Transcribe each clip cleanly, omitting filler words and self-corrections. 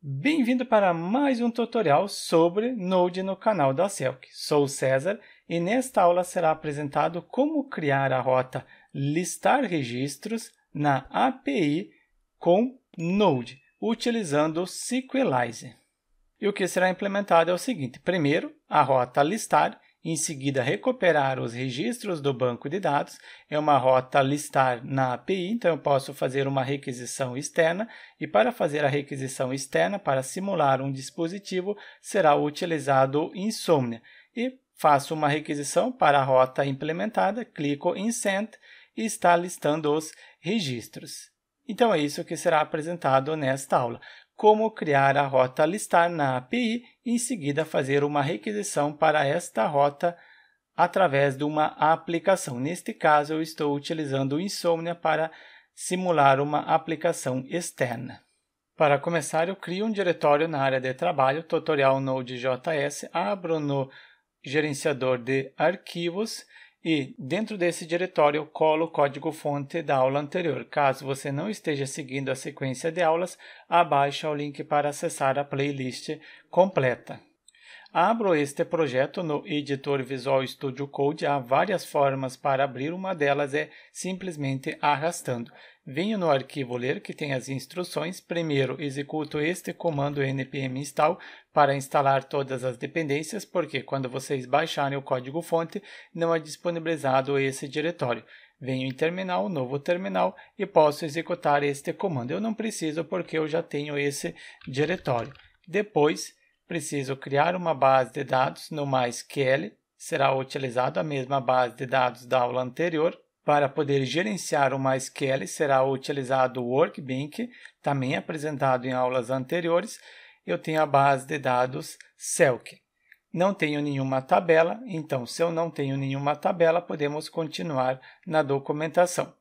Bem-vindo para mais um tutorial sobre Node no canal da Selk. Sou o César e nesta aula será apresentado como criar a rota listar registros na API com Node, utilizando o Sequelize. E o que será implementado é o seguinte: primeiro, a rota listar, em seguida recuperar os registros do banco de dados. É uma rota listar na API, então eu posso fazer uma requisição externa, e para fazer a requisição externa, para simular um dispositivo, será utilizado o Insomnia. E faço uma requisição para a rota implementada, clico em Send e está listando os registros. Então é isso que será apresentado nesta aula: como criar a rota listar na API e em seguida fazer uma requisição para esta rota através de uma aplicação. Neste caso, eu estou utilizando o Insomnia para simular uma aplicação externa. Para começar, eu crio um diretório na área de trabalho, tutorial Node.js, abro no gerenciador de arquivos e dentro desse diretório eu colo o código-fonte da aula anterior. Caso você não esteja seguindo a sequência de aulas, abaixa o link para acessar a playlist completa. Abro este projeto no editor Visual Studio Code. Há várias formas para abrir, uma delas é simplesmente arrastando. Venho no arquivo ler, que tem as instruções. Primeiro, executo este comando npm install para instalar todas as dependências, porque quando vocês baixarem o código-fonte, não é disponibilizado esse diretório. Venho em terminal, novo terminal, e posso executar este comando. Eu não preciso porque eu já tenho esse diretório. Depois, preciso criar uma base de dados no MySQL. Será utilizada a mesma base de dados da aula anterior. Para poder gerenciar o MySQL, será utilizado o Workbench, também apresentado em aulas anteriores. Eu tenho a base de dados Selk. Não tenho nenhuma tabela, então, se eu não tenho nenhuma tabela, podemos continuar na documentação.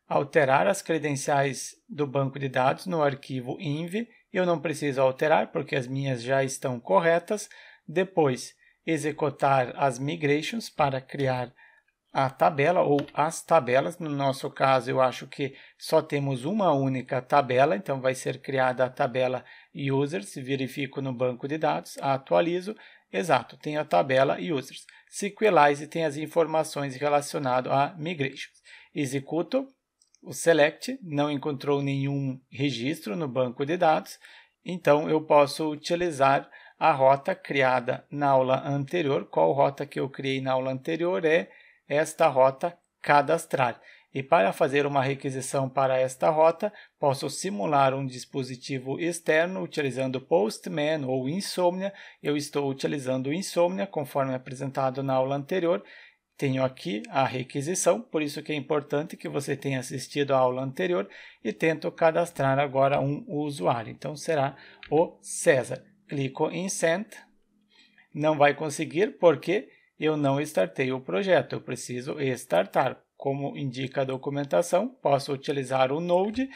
Alterar as credenciais do banco de dados no arquivo env. Eu não preciso alterar porque as minhas já estão corretas. Depois, executar as migrations para criar a tabela ou as tabelas. No nosso caso, eu acho que só temos uma única tabela, então vai ser criada a tabela users. Verifico no banco de dados, atualizo. Exato, tem a tabela users. Sequelize tem as informações relacionadas a migrations. Executo o select, não encontrou nenhum registro no banco de dados, então eu posso utilizar a rota criada na aula anterior. Qual rota que eu criei na aula anterior? É esta rota cadastrar. E para fazer uma requisição para esta rota, posso simular um dispositivo externo utilizando Postman ou Insomnia. Eu estou utilizando o Insomnia, conforme apresentado na aula anterior. Tenho aqui a requisição, por isso que é importante que você tenha assistido a aula anterior, e tento cadastrar agora um usuário. Então será o César. Clico em Send. Não vai conseguir porque eu não startei o projeto. Eu preciso startar. Como indica a documentação, posso utilizar o Node,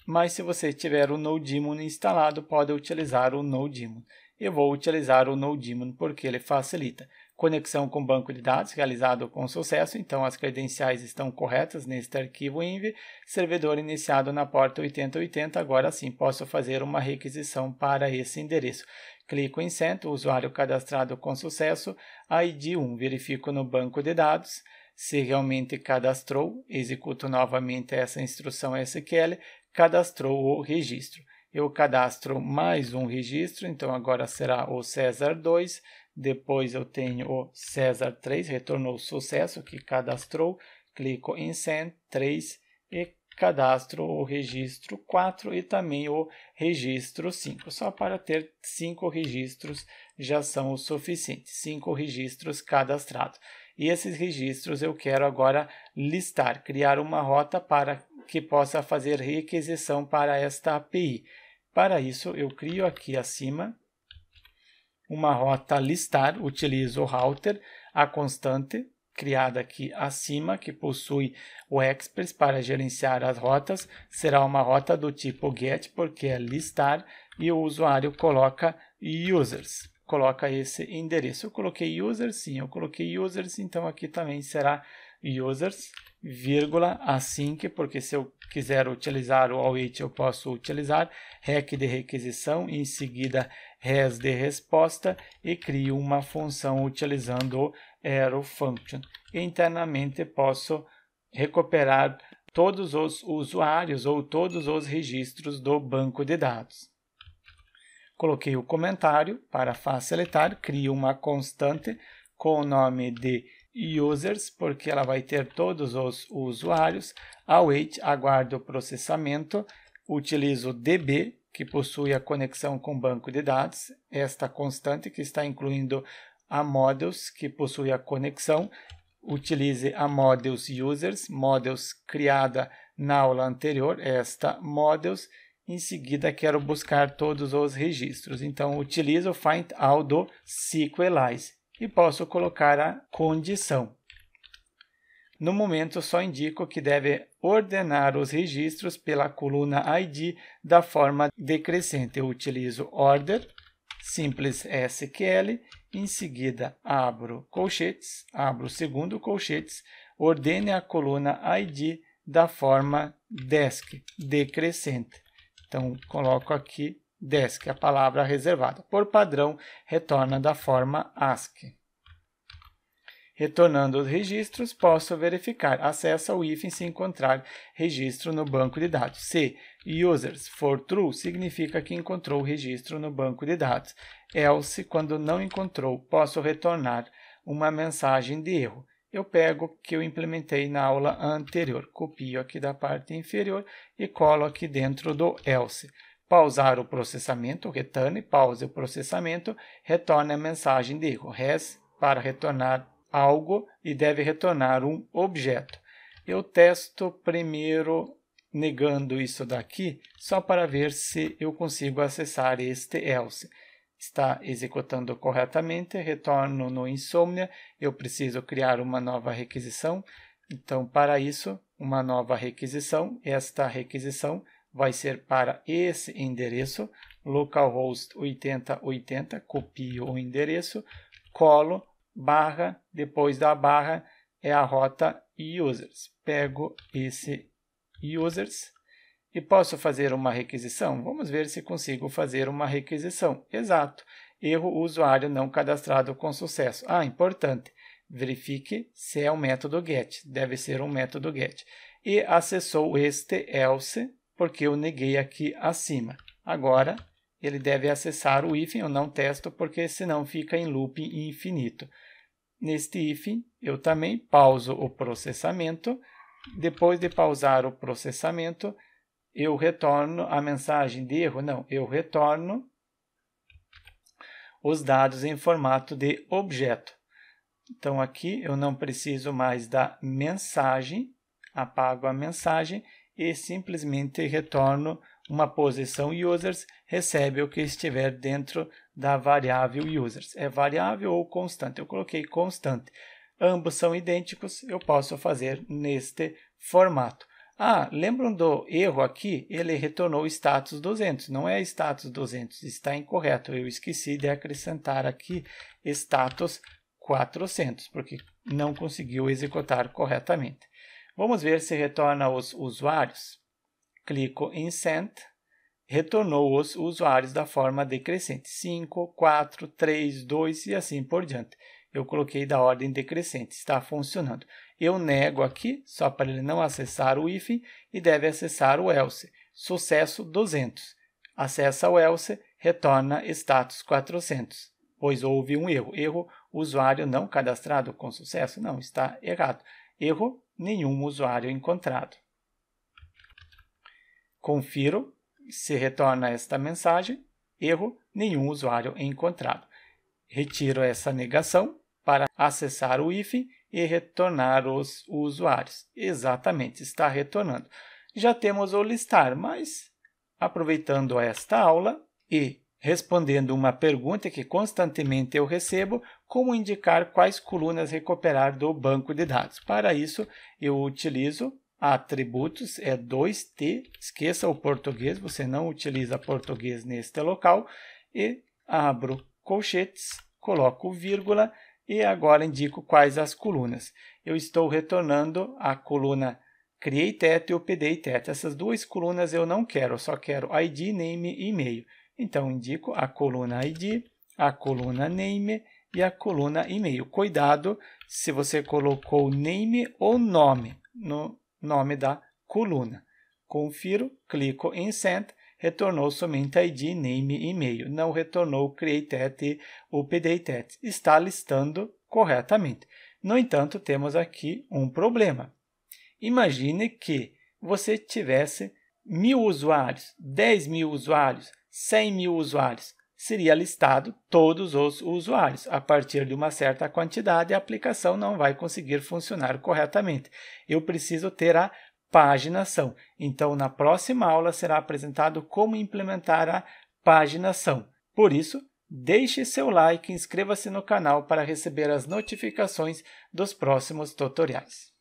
mas se você tiver o NodeDaemon instalado, pode utilizar o NodeDaemon. Eu vou utilizar o NodeDaemon porque ele facilita. Conexão com banco de dados realizado com sucesso, então as credenciais estão corretas neste arquivo env. Servidor iniciado na porta 8080, agora sim posso fazer uma requisição para esse endereço. Clico em Send, usuário cadastrado com sucesso, ID 1, verifico no banco de dados se realmente cadastrou, executo novamente essa instrução SQL, cadastrou o registro. Eu cadastro mais um registro, então agora será o César 2, depois eu tenho o César 3, retornou sucesso, que cadastrou, clico em Send 3 e cadastro o registro 4 e também o registro 5. Só para ter 5 registros já são o suficiente, 5 registros cadastrados. E esses registros eu quero agora listar, criar uma rota para que possa fazer requisição para esta API. Para isso, eu crio aqui acima uma rota listar, utilizo o router, a constante, criada aqui acima, que possui o Express para gerenciar as rotas. Será uma rota do tipo GET, porque é listar, e o usuário coloca users. Coloca esse endereço. Eu coloquei users, sim, eu coloquei users, então aqui também será users, vírgula, async, porque se eu quiser utilizar o await eu posso utilizar, rec de requisição, em seguida res de resposta e crio uma função utilizando o arrow function. Internamente posso recuperar todos os usuários ou todos os registros do banco de dados. Coloquei o comentário para facilitar, crio uma constante com o nome de users, porque ela vai ter todos os usuários. Await, aguardo o processamento. Utilizo db, que possui a conexão com o banco de dados. Esta constante que está incluindo a models, que possui a conexão. Utilize a models users, models criada na aula anterior, esta models. Em seguida, quero buscar todos os registros. Então, utilizo o find all do SQLize e posso colocar a condição. No momento, só indico que deve ordenar os registros pela coluna ID da forma decrescente. Eu utilizo order, simples SQL, em seguida abro colchetes, abro o segundo colchetes, ordene a coluna ID da forma desc, decrescente. Então, coloco aqui desc, a palavra reservada. Por padrão, retorna da forma ASCII. Retornando os registros, posso verificar. Acessa o hífen se encontrar registro no banco de dados. Se users for true, significa que encontrou o registro no banco de dados. Else, quando não encontrou, posso retornar uma mensagem de erro. Eu pego o que eu implementei na aula anterior, copio aqui da parte inferior e colo aqui dentro do else. Pausar o processamento, return, pause o processamento, retorne a mensagem de erro. Res para retornar algo e deve retornar um objeto. Eu testo primeiro negando isso daqui, só para ver se eu consigo acessar este else. Está executando corretamente, retorno no Insomnia, eu preciso criar uma nova requisição. Então, para isso, uma nova requisição, esta requisição vai ser para esse endereço, localhost 8080, copio o endereço, colo, barra, depois da barra é a rota users. Pego esse users e posso fazer uma requisição? Vamos ver se consigo fazer uma requisição. Exato. Erro usuário não cadastrado com sucesso. Importante. Verifique se é o método get. Deve ser um método get. E acessou este else, porque eu neguei aqui acima. Agora, ele deve acessar o hífen. Eu não testo, porque senão fica em looping infinito. Neste hífen, eu também pauso o processamento. Depois de pausar o processamento, eu retorno a mensagem de erro? Não, eu retorno os dados em formato de objeto. Então, aqui eu não preciso mais da mensagem, apago a mensagem e simplesmente retorno uma posição users, recebe o que estiver dentro da variável users. É variável ou constante? Eu coloquei constante. Ambos são idênticos, eu posso fazer neste formato. Lembram do erro aqui? Ele retornou status 200, não é status 200, está incorreto. Eu esqueci de acrescentar aqui status 400, porque não conseguiu executar corretamente. Vamos ver se retorna os usuários. Clico em Send, retornou os usuários da forma decrescente, 5, 4, 3, 2 e assim por diante. Eu coloquei da ordem decrescente, está funcionando. Eu nego aqui, só para ele não acessar o hífen, e deve acessar o else. Sucesso 200. Acessa o else, retorna status 400, pois houve um erro. Erro, usuário não cadastrado com sucesso? Não, está errado. Erro, nenhum usuário encontrado. Confiro se retorna esta mensagem. Erro, nenhum usuário encontrado. Retiro essa negação para acessar o hífen e retornar os usuários. Exatamente, está retornando. Já temos o listar, mas aproveitando esta aula e respondendo uma pergunta que constantemente eu recebo, como indicar quais colunas recuperar do banco de dados. Para isso, eu utilizo atributos, é 2T, esqueça o português, você não utiliza português neste local, e abro colchetes, coloco vírgula, e agora indico quais as colunas. Eu estou retornando a coluna CreateThat e o PDIThat. Essas duas colunas eu não quero, eu só quero ID, Name e e-mail. Então, indico a coluna ID, a coluna Name e a coluna e-mail. Cuidado se você colocou name ou nome no nome da coluna. Confiro, clico em Send, retornou somente ID, Name e e-mail. Não retornou o CreateThat e o PDIThat. Está listando corretamente. No entanto, temos aqui um problema. Imagine que você tivesse 1.000 usuários, 10.000 usuários, 100.000 usuários. Seria listado todos os usuários. A partir de uma certa quantidade, a aplicação não vai conseguir funcionar corretamente. Eu preciso ter a paginação. Então, na próxima aula será apresentado como implementar a paginação. Por isso, deixe seu like e inscreva-se no canal para receber as notificações dos próximos tutoriais.